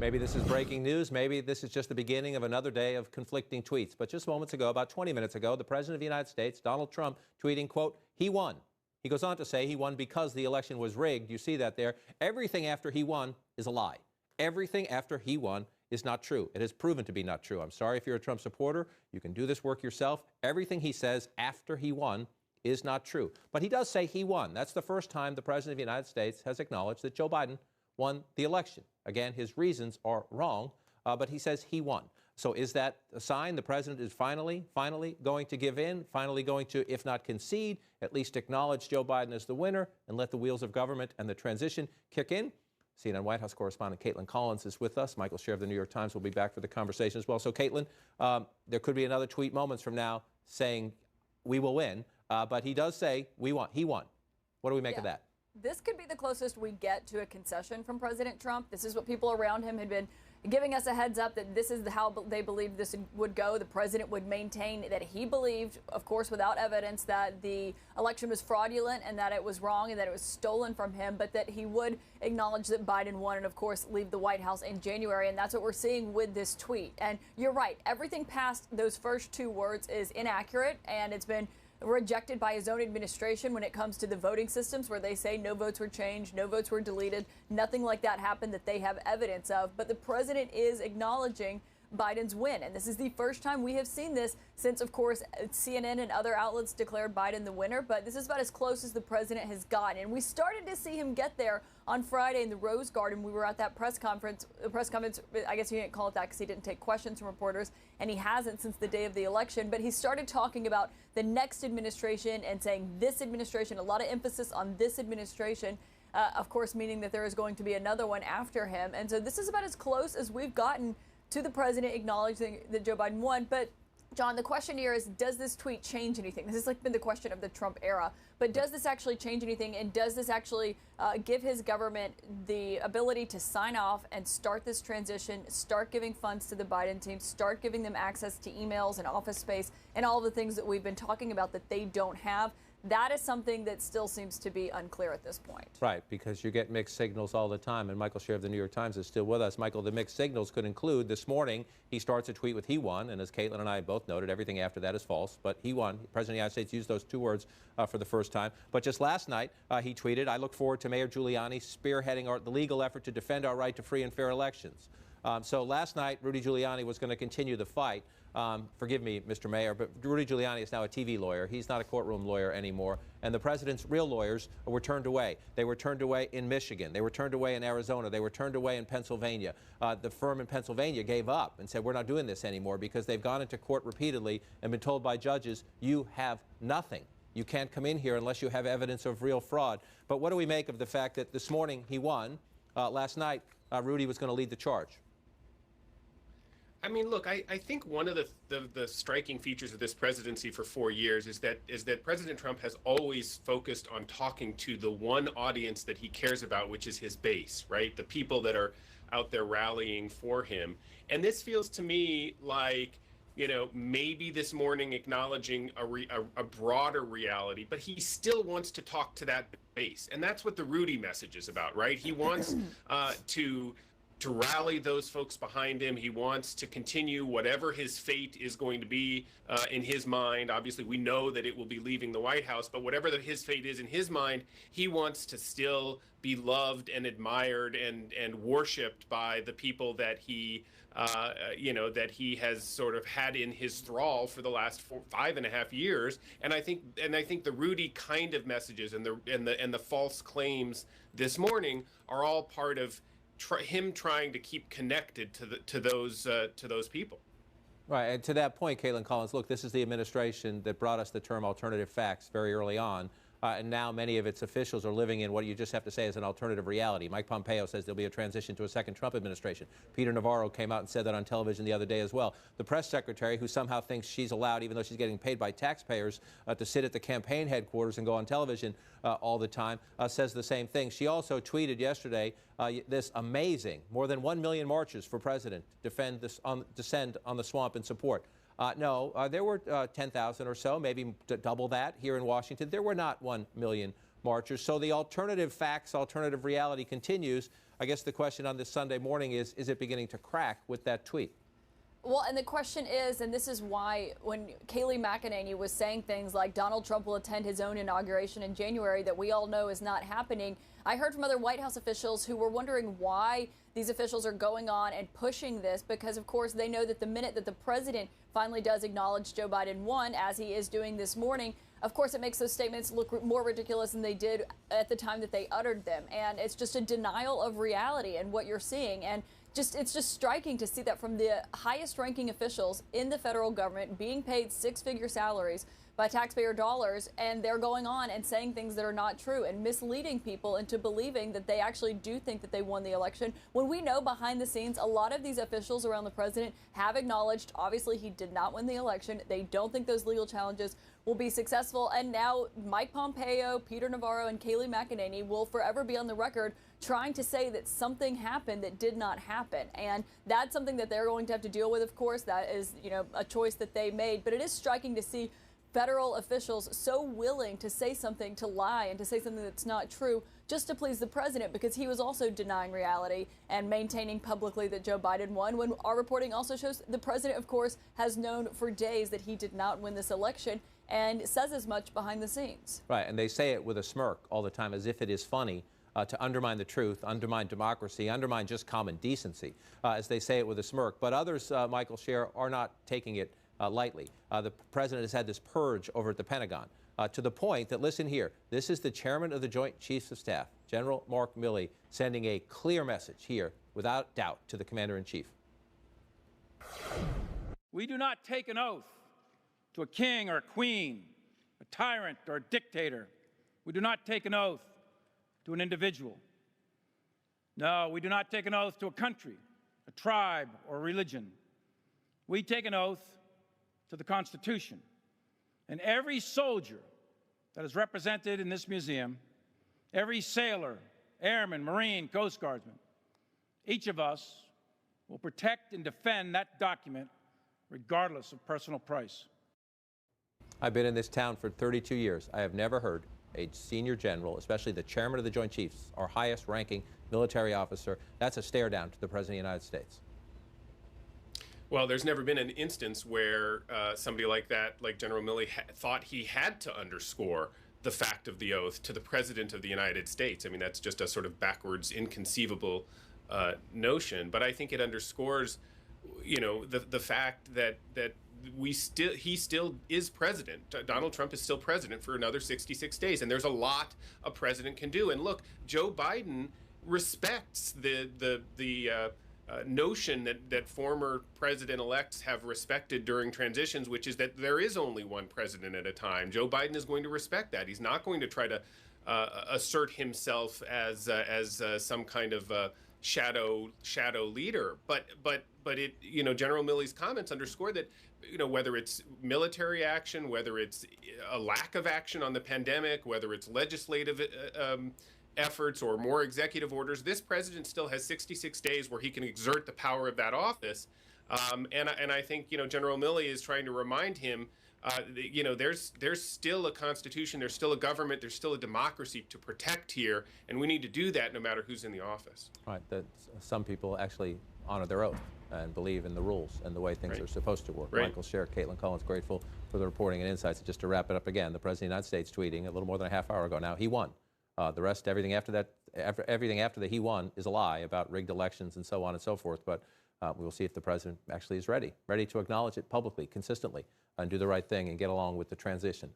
Maybe this is breaking news. Maybe this is just the beginning of another day of conflicting tweets. But just moments ago, about 20 minutes ago, the President of the United States, Donald Trump, tweeting, quote, he won. He goes on to say he won because the election was rigged. You see that there. Everything after he won is a lie. Everything after he won is not true. It has proven to be not true. I'm sorry if you're a Trump supporter. You can do this work yourself. Everything he says after he won is not true. But he does say he won. That's the first time the President of the United States has acknowledged that Joe Biden won the election. Again, his reasons are wrong, but he says he won. So is that a sign the president is finally going to give in, finally going to, if not concede, at least acknowledge Joe Biden as the winner and let the wheels of government and the transition kick in? CNN White House correspondent Caitlin Collins is with us. Michael Scher of the New York Times will be back for the conversation as well. So, Caitlin, there could be another tweet moments from now saying we will win, but he does say we won. He won. What do we make of that? This could be the closest we get to a concession from President Trump. This is what people around him had been giving us a heads up that this is how they believed this would go. The president would maintain that he believed, of course, without evidence, that the election was fraudulent and that it was wrong and that it was stolen from him, but that he would acknowledge that Biden won and, of course, leave the White House in January. And that's what we're seeing with this tweet. And you're right. Everything past those first two words is inaccurate, and it's been rejected by his own administration when it comes to the voting systems, where they say no votes were changed, no votes were deleted, nothing like that happened that they have evidence of. But the president is acknowledging Biden's win. And this is the first time we have seen this since, of course, CNN and other outlets declared Biden the winner. But this is about as close as the president has gotten. And we started to see him get there on Friday in the Rose Garden. We were at that press conference. I guess you didn't call it that because he didn't take questions from reporters, and he hasn't since the day of the election. But he started talking about the next administration and saying this administration, a lot of emphasis on this administration. Of course, meaning that there is going to be another one after him. And so this is about as close as we've gotten to the president acknowledging that Joe Biden won. But, John, the question here is, does this tweet change anything? This has been the question of the Trump era. But does this actually change anything? And does this actually give his government the ability to sign off and start this transition, start giving funds to the Biden team, start giving them access to emails and office space and all the things that we've been talking about that they don't have? That is something that still seems to be unclear at this point. Right, because you get mixed signals all the time, and Michael Scher of the New York Times is still with us. Michael, the mixed signals could include this morning he starts a tweet with he won, and as Caitlin and I both noted, everything after that is false, but he won. The President of the United States used those two words for the first time. But just last night, he tweeted, I look forward to Mayor Giuliani spearheading the legal effort to defend our right to free and fair elections. So last night, Rudy Giuliani was going to continue the fight. Forgive me, Mr. Mayor, but Rudy Giuliani is now a TV lawyer. He's not a courtroom lawyer anymore. And the president's real lawyers were turned away. They were turned away in Michigan. They were turned away in Arizona. They were turned away in Pennsylvania. The firm in Pennsylvania gave up and said, we're not doing this anymore, because they've gone into court repeatedly and been told by judges, you have nothing. You can't come in here unless you have evidence of real fraud. But what do we make of the fact that this morning he won? Last night, Rudy was going to lead the charge. I mean, look, I think one of the striking features of this presidency for 4 years is that President Trump has always focused on talking to the one audience that he cares about, which is his base, right? The people that are out there rallying for him. And this feels to me like, you know, maybe this morning acknowledging a broader reality, but he still wants to talk to that base. And that's what the Rudy message is about, right? He wants to rally those folks behind him. He wants to continue whatever his fate is going to be in his mind. Obviously, we know that it will be leaving the White House, but whatever his fate is in his mind, he wants to still be loved and admired and worshipped by the people that he, that he has sort of had in his thrall for the last 5.5 years. And I think the Rudy kind of messages and the false claims this morning are all part of him trying to keep connected to those people. Right, and to that point, Caitlin Collins, look, this is the administration that brought us the term alternative facts very early on. And now many of its officials are living in what you just have to say is an alternative reality. Mike Pompeo says there'll be a transition to a second Trump administration. Peter Navarro came out and said that on television the other day as well. The press secretary, who somehow thinks she's allowed, even though she's getting paid by taxpayers, to sit at the campaign headquarters and go on television all the time, says the same thing. She also tweeted yesterday this amazing, more than 1 million marches for president, descend on the swamp in support. No, there were 10,000 or so, maybe double that here in Washington. There were not 1 million marchers. So the alternative facts, alternative reality continues. I guess the question on this Sunday morning is it beginning to crack with that tweet? Well, and the question is, and this is why when Kayleigh McEnany was saying things like Donald Trump will attend his own inauguration in January that we all know is not happening, I heard from other White House officials who were wondering why these officials are going on and pushing this, because, of course, they know that the minute that the president finally does acknowledge Joe Biden won, as he is doing this morning, of course, it makes those statements look more ridiculous than they did at the time that they uttered them. And it's just a denial of reality and what you're seeing. And it's just striking to see that from the highest ranking officials in the federal government being paid six-figure salaries by taxpayer dollars, and they're going on and saying things that are not true and misleading people into believing that they actually do think that they won the election, when we know behind the scenes a lot of these officials around the president have acknowledged obviously he did not win the election. They don't think those legal challenges will be successful, and now Mike Pompeo, Peter Navarro, and Kayleigh McEnany will forever be on the record trying to say that something happened that did not happen. And that's something that they're going to have to deal with, of course. That is, a choice that they made. But it is striking to see federal officials so willing to say something, to lie, and to say something that's not true just to please the president, because he was also denying reality and maintaining publicly that Joe Biden won, when our reporting also shows the president, of course, has known for days that he did not win this election and says as much behind the scenes. Right, and they say it with a smirk all the time, as if it is funny to undermine the truth, undermine democracy, undermine just common decency, as they say it with a smirk. But others, Michael Scher, are not taking it lightly. The president has had this purge over at the Pentagon to the point that, listen here, this is the chairman of the Joint Chiefs of Staff, General Mark Milley, sending a clear message here, without doubt, to the commander-in-chief. We do not take an oath to a king or a queen, a tyrant or a dictator. We do not take an oath to an individual. No, we do not take an oath to a country, a tribe, or a religion. We take an oath to the Constitution. And every soldier that is represented in this museum, every sailor, airman, Marine, Coast Guardsman, each of us will protect and defend that document regardless of personal price. I've been in this town for 32 years. I have never heard a senior general, especially the chairman of the Joint Chiefs, our highest ranking military officer, that's a stare down to the President of the United States. Well, there's never been an instance where somebody like that, like General Milley, thought he had to underscore the fact of the oath to the President of the United States. I mean, that's just a sort of backwards, inconceivable notion. But I think it underscores, the fact that he still is president. Donald Trump is still president for another 66 days, and there's a lot a president can do. And look, Joe Biden respects the notion that former president-elects have respected during transitions, which is that there is only one president at a time. Joe Biden is going to respect that. He's not going to try to assert himself as some kind of shadow leader. But it, General Milley's comments underscore that, whether it's military action, whether it's a lack of action on the pandemic, whether it's legislative efforts or more executive orders, this president still has 66 days where he can exert the power of that office. And I think, General Milley is trying to remind him, there's still a constitution, there's still a government, there's still a democracy to protect here, and we need to do that no matter who's in the office. Right, that some people actually honor their oath and believe in the rules and the way things are supposed to work. Right. Michael Scher, Caitlin Collins, grateful for the reporting and insights. And just to wrap it up again, the President of the United States tweeting a little more than a half hour ago now, he won. The rest, everything after that, everything after the he won is a lie about rigged elections and so on and so forth. But we will see if the president actually is ready to acknowledge it publicly, consistently, and do the right thing and get along with the transition.